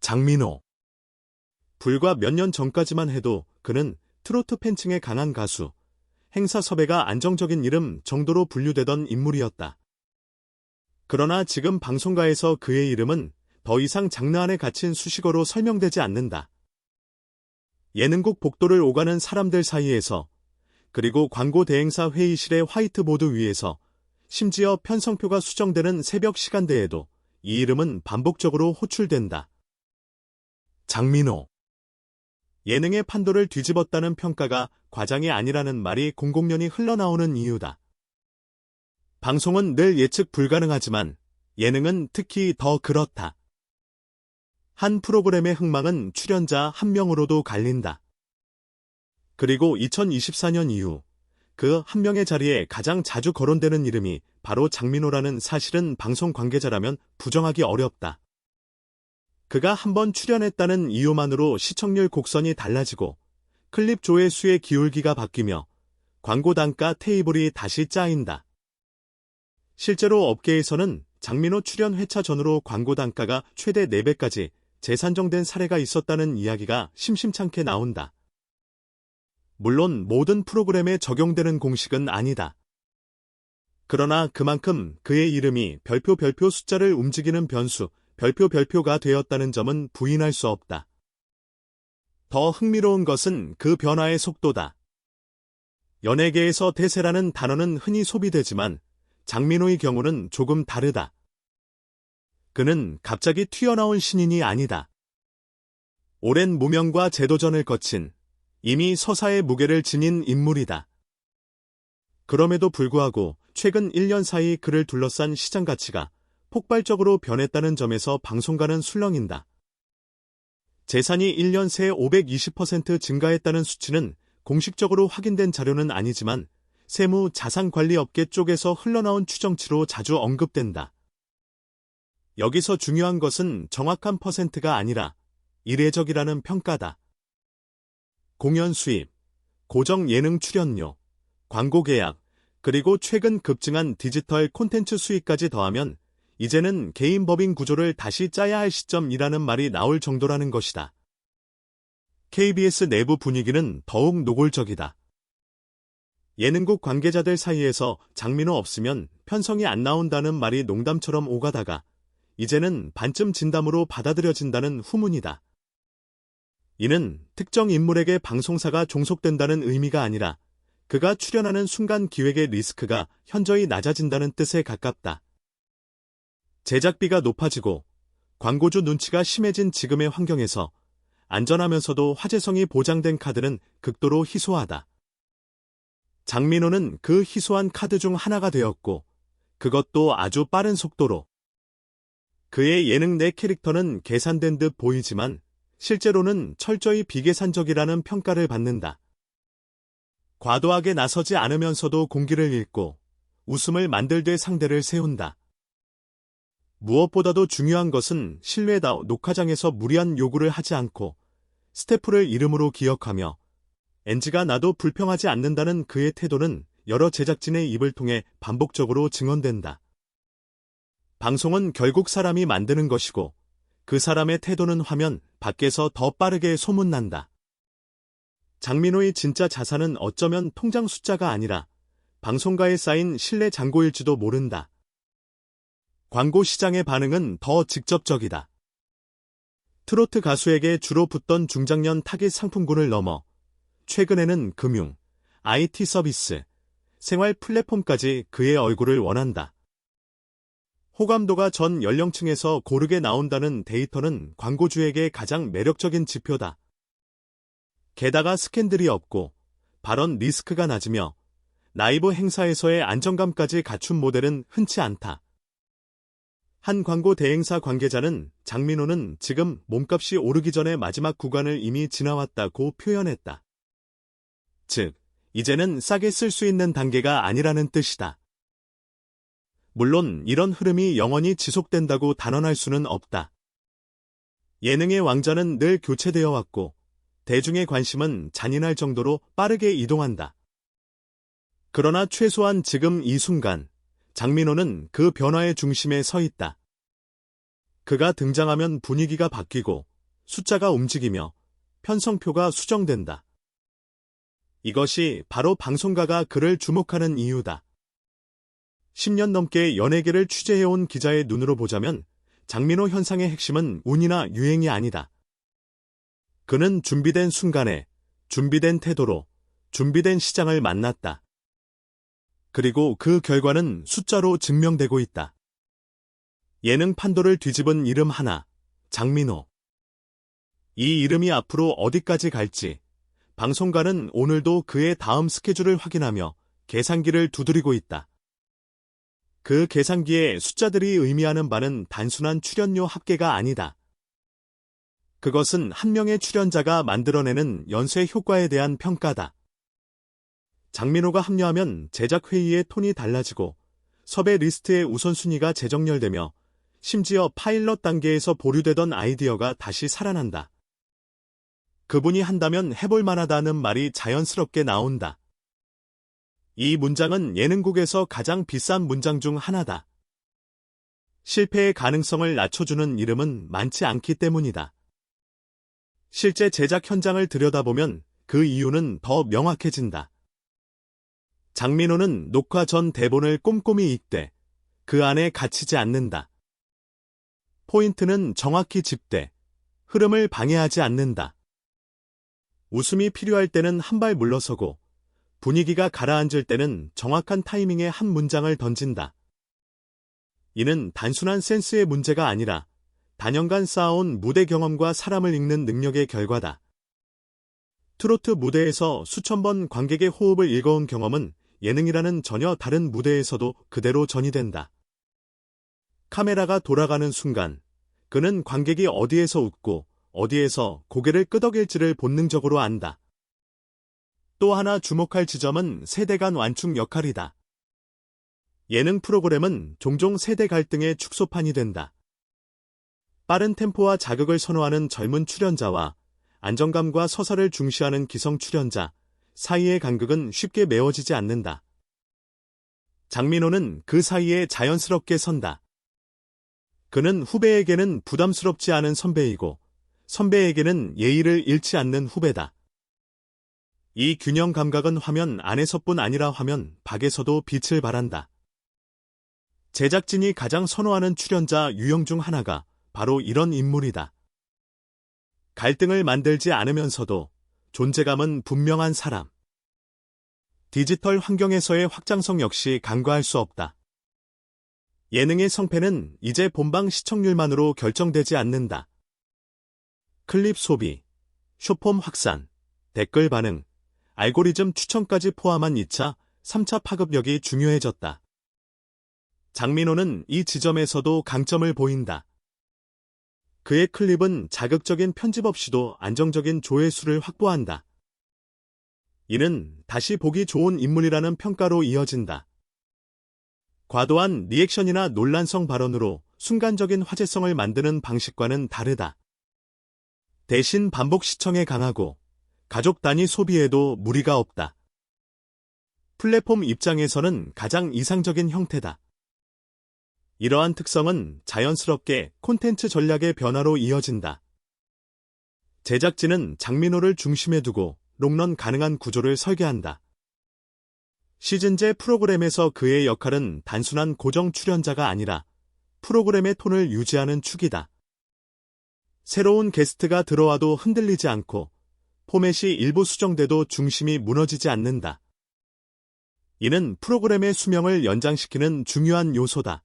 장민호. 불과 몇 년 전까지만 해도 그는 트로트 팬층에 강한 가수, 행사 섭외가 안정적인 이름 정도로 분류되던 인물이었다. 그러나 지금 방송가에서 그의 이름은 더 이상 장르 안에 갇힌 수식어로 설명되지 않는다. 예능국 복도를 오가는 사람들 사이에서, 그리고 광고 대행사 회의실의 화이트보드 위에서, 심지어 편성표가 수정되는 새벽 시간대에도 이 이름은 반복적으로 호출된다. 장민호. 예능의 판도를 뒤집었다는 평가가 과장이 아니라는 말이 공공연히 흘러나오는 이유다. 방송은 늘 예측 불가능하지만 예능은 특히 더 그렇다. 한 프로그램의 흥망은 출연자 한 명으로도 갈린다. 그리고 2024년 이후 그 한 명의 자리에 가장 자주 거론되는 이름이 바로 장민호라는 사실은 방송 관계자라면 부정하기 어렵다. 그가 한번 출연했다는 이유만으로 시청률 곡선이 달라지고 클립 조회수의 기울기가 바뀌며 광고 단가 테이블이 다시 짜인다. 실제로 업계에서는 장민호 출연 회차 전후로 광고 단가가 최대 4배까지 재산정된 사례가 있었다는 이야기가 심심찮게 나온다. 물론 모든 프로그램에 적용되는 공식은 아니다. 그러나 그만큼 그의 이름이 별표 숫자를 움직이는 변수, 별표가 되었다는 점은 부인할 수 없다. 더 흥미로운 것은 그 변화의 속도다. 연예계에서 대세라는 단어는 흔히 소비되지만 장민호의 경우는 조금 다르다. 그는 갑자기 튀어나온 신인이 아니다. 오랜 무명과 재도전을 거친 이미 서사의 무게를 지닌 인물이다. 그럼에도 불구하고 최근 1년 사이 그를 둘러싼 시장 가치가 폭발적으로 변했다는 점에서 방송가는 술렁인다. 재산이 1년 새 520% 증가했다는 수치는 공식적으로 확인된 자료는 아니지만 세무 자산관리업계 쪽에서 흘러나온 추정치로 자주 언급된다. 여기서 중요한 것은 정확한 퍼센트가 아니라 이례적이라는 평가다. 공연 수입, 고정 예능 출연료, 광고 계약, 그리고 최근 급증한 디지털 콘텐츠 수익까지 더하면 이제는 개인 법인 구조를 다시 짜야 할 시점이라는 말이 나올 정도라는 것이다. KBS 내부 분위기는 더욱 노골적이다. 예능국 관계자들 사이에서 장민호 없으면 편성이 안 나온다는 말이 농담처럼 오가다가 이제는 반쯤 진담으로 받아들여진다는 후문이다. 이는 특정 인물에게 방송사가 종속된다는 의미가 아니라 그가 출연하는 순간 기획의 리스크가 현저히 낮아진다는 뜻에 가깝다. 제작비가 높아지고 광고주 눈치가 심해진 지금의 환경에서 안전하면서도 화제성이 보장된 카드는 극도로 희소하다. 장민호는 그 희소한 카드 중 하나가 되었고 그것도 아주 빠른 속도로. 그의 예능 내 캐릭터는 계산된 듯 보이지만 실제로는 철저히 비계산적이라는 평가를 받는다. 과도하게 나서지 않으면서도 공기를 읽고 웃음을 만들되 상대를 세운다. 무엇보다도 중요한 것은 신뢰다. 녹화장에서 무리한 요구를 하지 않고 스태프를 이름으로 기억하며 NG가 나도 불평하지 않는다는 그의 태도는 여러 제작진의 입을 통해 반복적으로 증언된다. 방송은 결국 사람이 만드는 것이고 그 사람의 태도는 화면 밖에서 더 빠르게 소문난다. 장민호의 진짜 자산은 어쩌면 통장 숫자가 아니라 방송가에 쌓인 신뢰 잔고일지도 모른다. 광고 시장의 반응은 더 직접적이다. 트로트 가수에게 주로 붙던 중장년 타깃 상품군을 넘어 최근에는 금융, IT 서비스, 생활 플랫폼까지 그의 얼굴을 원한다. 호감도가 전 연령층에서 고르게 나온다는 데이터는 광고주에게 가장 매력적인 지표다. 게다가 스캔들이 없고 발언 리스크가 낮으며 라이브 행사에서의 안정감까지 갖춘 모델은 흔치 않다. 한 광고 대행사 관계자는 장민호는 지금 몸값이 오르기 전에 마지막 구간을 이미 지나왔다고 표현했다. 즉, 이제는 싸게 쓸 수 있는 단계가 아니라는 뜻이다. 물론 이런 흐름이 영원히 지속된다고 단언할 수는 없다. 예능의 왕자는 늘 교체되어 왔고 대중의 관심은 잔인할 정도로 빠르게 이동한다. 그러나 최소한 지금 이 순간 장민호는 그 변화의 중심에 서 있다. 그가 등장하면 분위기가 바뀌고 숫자가 움직이며 편성표가 수정된다. 이것이 바로 방송가가 그를 주목하는 이유다. 10년 넘게 연예계를 취재해온 기자의 눈으로 보자면 장민호 현상의 핵심은 운이나 유행이 아니다. 그는 준비된 순간에, 준비된 태도로, 준비된 시장을 만났다. 그리고 그 결과는 숫자로 증명되고 있다. 예능 판도를 뒤집은 이름 하나, 장민호. 이 이름이 앞으로 어디까지 갈지, 방송가는 오늘도 그의 다음 스케줄을 확인하며 계산기를 두드리고 있다. 그 계산기에 숫자들이 의미하는 바는 단순한 출연료 합계가 아니다. 그것은 한 명의 출연자가 만들어내는 연쇄 효과에 대한 평가다. 장민호가 합류하면 제작회의의 톤이 달라지고 섭외 리스트의 우선순위가 재정렬되며 심지어 파일럿 단계에서 보류되던 아이디어가 다시 살아난다. 그분이 한다면 해볼 만하다는 말이 자연스럽게 나온다. 이 문장은 예능국에서 가장 비싼 문장 중 하나다. 실패의 가능성을 낮춰주는 이름은 많지 않기 때문이다. 실제 제작 현장을 들여다보면 그 이유는 더 명확해진다. 장민호는 녹화 전 대본을 꼼꼼히 읽되 그 안에 갇히지 않는다. 포인트는 정확히 짚되 흐름을 방해하지 않는다. 웃음이 필요할 때는 한 발 물러서고 분위기가 가라앉을 때는 정확한 타이밍에 한 문장을 던진다. 이는 단순한 센스의 문제가 아니라 단연간 쌓아온 무대 경험과 사람을 읽는 능력의 결과다. 트로트 무대에서 수천 번 관객의 호흡을 읽어온 경험은 예능이라는 전혀 다른 무대에서도 그대로 전이된다. 카메라가 돌아가는 순간 그는 관객이 어디에서 웃고 어디에서 고개를 끄덕일지를 본능적으로 안다. 또 하나 주목할 지점은 세대 간 완충 역할이다. 예능 프로그램은 종종 세대 갈등의 축소판이 된다. 빠른 템포와 자극을 선호하는 젊은 출연자와 안정감과 서사를 중시하는 기성 출연자 사이의 간극은 쉽게 메워지지 않는다. 장민호는 그 사이에 자연스럽게 선다. 그는 후배에게는 부담스럽지 않은 선배이고 선배에게는 예의를 잃지 않는 후배다. 이 균형 감각은 화면 안에서뿐 아니라 화면 밖에서도 빛을 발한다. 제작진이 가장 선호하는 출연자 유형 중 하나가 바로 이런 인물이다. 갈등을 만들지 않으면서도 존재감은 분명한 사람. 디지털 환경에서의 확장성 역시 간과할 수 없다. 예능의 성패는 이제 본방 시청률만으로 결정되지 않는다. 클립 소비, 숏폼 확산, 댓글 반응, 알고리즘 추천까지 포함한 2차, 3차 파급력이 중요해졌다. 장민호는 이 지점에서도 강점을 보인다. 그의 클립은 자극적인 편집 없이도 안정적인 조회수를 확보한다. 이는 다시 보기 좋은 인물이라는 평가로 이어진다. 과도한 리액션이나 논란성 발언으로 순간적인 화제성을 만드는 방식과는 다르다. 대신 반복 시청에 강하고 가족 단위 소비에도 무리가 없다. 플랫폼 입장에서는 가장 이상적인 형태다. 이러한 특성은 자연스럽게 콘텐츠 전략의 변화로 이어진다. 제작진은 장민호를 중심에 두고 롱런 가능한 구조를 설계한다. 시즌제 프로그램에서 그의 역할은 단순한 고정 출연자가 아니라 프로그램의 톤을 유지하는 축이다. 새로운 게스트가 들어와도 흔들리지 않고 포맷이 일부 수정돼도 중심이 무너지지 않는다. 이는 프로그램의 수명을 연장시키는 중요한 요소다.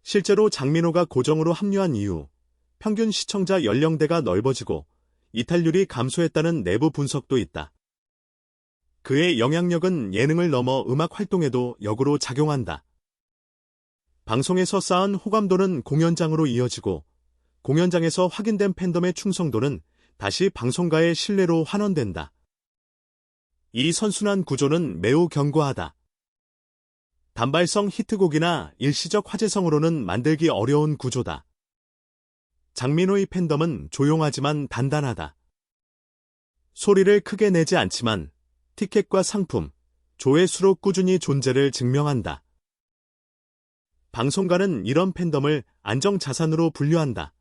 실제로 장민호가 고정으로 합류한 이후 평균 시청자 연령대가 넓어지고 이탈률이 감소했다는 내부 분석도 있다. 그의 영향력은 예능을 넘어 음악 활동에도 역으로 작용한다. 방송에서 쌓은 호감도는 공연장으로 이어지고 공연장에서 확인된 팬덤의 충성도는 다시 방송가의 신뢰로 환원된다. 이 선순환 구조는 매우 견고하다. 단발성 히트곡이나 일시적 화제성으로는 만들기 어려운 구조다. 장민호의 팬덤은 조용하지만 단단하다. 소리를 크게 내지 않지만 티켓과 상품, 조회수로 꾸준히 존재를 증명한다. 방송가는 이런 팬덤을 안정자산으로 분류한다.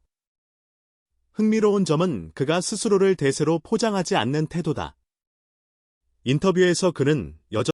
흥미로운 점은 그가 스스로를 대세로 포장하지 않는 태도다. 인터뷰에서 그는